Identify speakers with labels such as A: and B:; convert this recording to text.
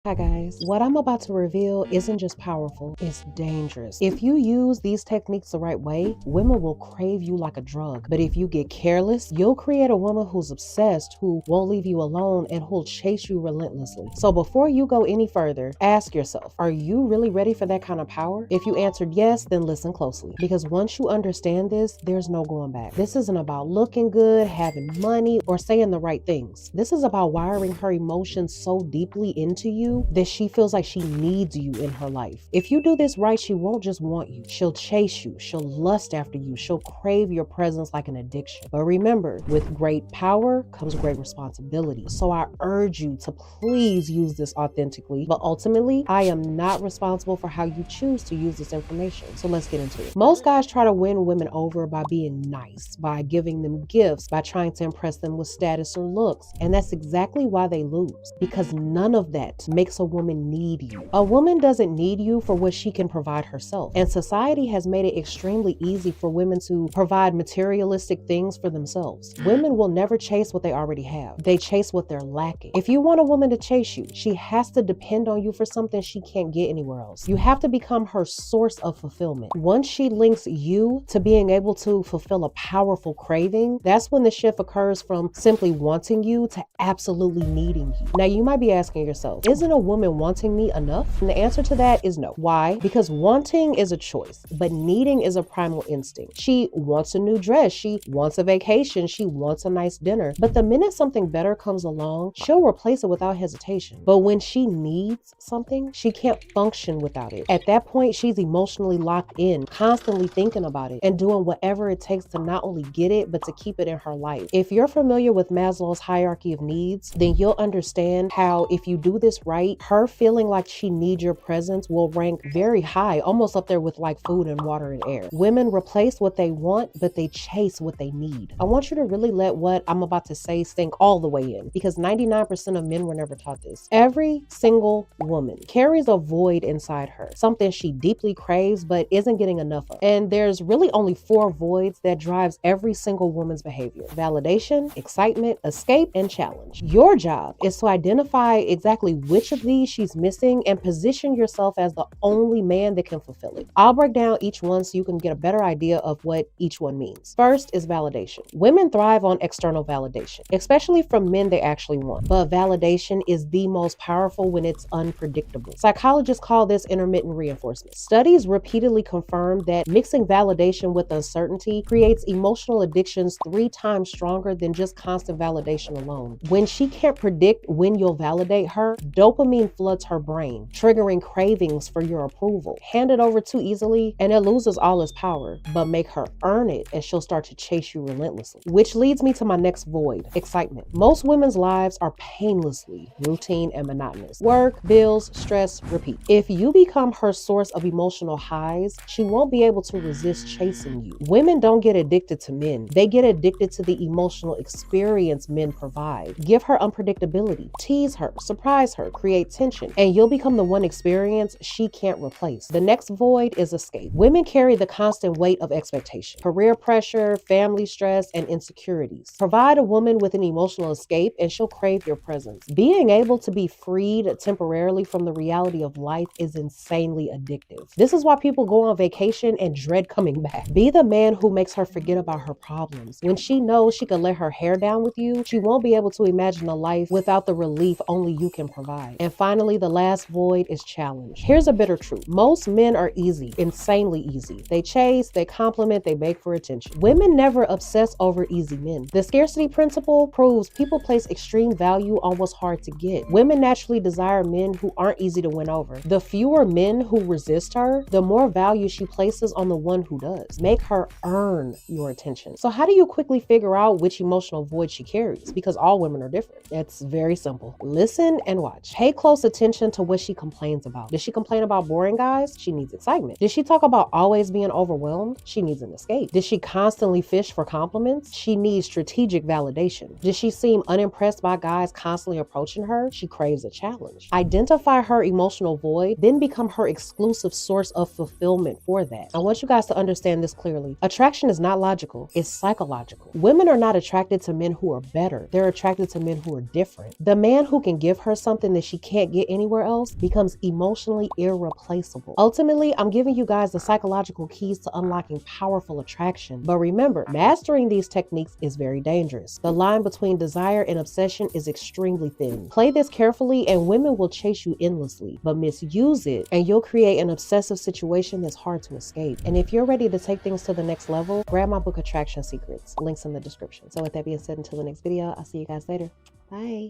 A: Hi guys, what I'm about to reveal isn't just powerful, it's dangerous. If you use these techniques the right way, women will crave you like a drug. But if you get careless, you'll create a woman who's obsessed, who won't leave you alone, and who'll chase you relentlessly. So before you go any further, ask yourself, are you really ready for that kind of power? If you answered yes, then listen closely. Because once you understand this, there's no going back. This isn't about looking good, having money, or saying the right things. This is about wiring her emotions so deeply into you that she feels like she needs you in her life. If you do this right, she won't just want you. She'll chase you. She'll lust after you. She'll crave your presence like an addiction. But remember, with great power comes great responsibility. So I urge you to please use this authentically. But ultimately, I am not responsible for how you choose to use this information. So let's get into it. Most guys try to win women over by being nice, by giving them gifts, by trying to impress them with status or looks. And that's exactly why they lose. Because none of that makes a woman need you. A woman doesn't need you for what she can provide herself. And society has made it extremely easy for women to provide materialistic things for themselves. Women will never chase what they already have. They chase what they're lacking. If you want a woman to chase you, she has to depend on you for something she can't get anywhere else. You have to become her source of fulfillment. Once she links you to being able to fulfill a powerful craving, that's when the shift occurs from simply wanting you to absolutely needing you. Now you might be asking yourself, isn't a woman wanting me enough? And the answer to that is no. Why? Because wanting is a choice, but needing is a primal instinct. She wants a new dress. She wants a vacation. She wants a nice dinner. But the minute something better comes along, she'll replace it without hesitation. But when she needs something, she can't function without it. At that point, she's emotionally locked in, constantly thinking about it and doing whatever it takes to not only get it, but to keep it in her life. If you're familiar with Maslow's hierarchy of needs, then you'll understand how if you do this right, her feeling like she needs your presence will rank very high, almost up there with like food and water and air. Women replace what they want, but they chase what they need. I want you to really let what I'm about to say sink all the way in, because 99% of men were never taught this. Every single woman carries a void inside her, something she deeply craves but isn't getting enough of. And there's really only 4 voids that drives every single woman's behavior: validation, excitement, escape, and challenge. Your job is to identify exactly which of these she's missing and position yourself as the only man that can fulfill it. I'll break down each one so you can get a better idea of what each one means. First is validation. Women thrive on external validation, especially from men they actually want. But validation is the most powerful when it's unpredictable. Psychologists call this intermittent reinforcement. Studies repeatedly confirm that mixing validation with uncertainty creates emotional addictions 3 times stronger than just constant validation alone. When she can't predict when you'll validate her, dopamine floods her brain, triggering cravings for your approval. Hand it over too easily and it loses all its power, but make her earn it and she'll start to chase you relentlessly. Which leads me to my next void: excitement. Most women's lives are painlessly routine and monotonous. Work, bills, stress, repeat. If you become her source of emotional highs, she won't be able to resist chasing you. Women don't get addicted to men. They get addicted to the emotional experience men provide. Give her unpredictability, tease her, surprise her, create tension, and you'll become the one experience she can't replace. The next void is escape. Women carry the constant weight of expectation, career pressure, family stress, and insecurities. Provide a woman with an emotional escape and she'll crave your presence. Being able to be freed temporarily from the reality of life is insanely addictive. This is why people go on vacation and dread coming back. Be the man who makes her forget about her problems. When she knows she can let her hair down with you, she won't be able to imagine a life without the relief only you can provide. And finally, the last void is challenge. Here's a bitter truth. Most men are easy, insanely easy. They chase, they compliment, they beg for attention. Women never obsess over easy men. The scarcity principle proves people place extreme value on what's hard to get. Women naturally desire men who aren't easy to win over. The fewer men who resist her, the more value she places on the one who does. Make her earn your attention. So how do you quickly figure out which emotional void she carries? Because all women are different. It's very simple. Listen and watch. Pay close attention to what she complains about. Does she complain about boring guys? She needs excitement. Does she talk about always being overwhelmed? She needs an escape. Does she constantly fish for compliments? She needs strategic validation. Does she seem unimpressed by guys constantly approaching her? She craves a challenge. Identify her emotional void, then become her exclusive source of fulfillment for that. I want you guys to understand this clearly. Attraction is not logical, it's psychological. Women are not attracted to men who are better. They're attracted to men who are different. The man who can give her something that she can't get anywhere else becomes emotionally irreplaceable. Ultimately, I'm giving you guys the psychological keys to unlocking powerful attraction. But remember, mastering these techniques is very dangerous. The line between desire and obsession is extremely thin. Play this carefully and women will chase you endlessly, but misuse it and you'll create an obsessive situation that's hard to escape. And if you're ready to take things to the next level, grab my book Attraction Secrets. Links in the description. So with that being said, until the next video, I'll see you guys later. Bye.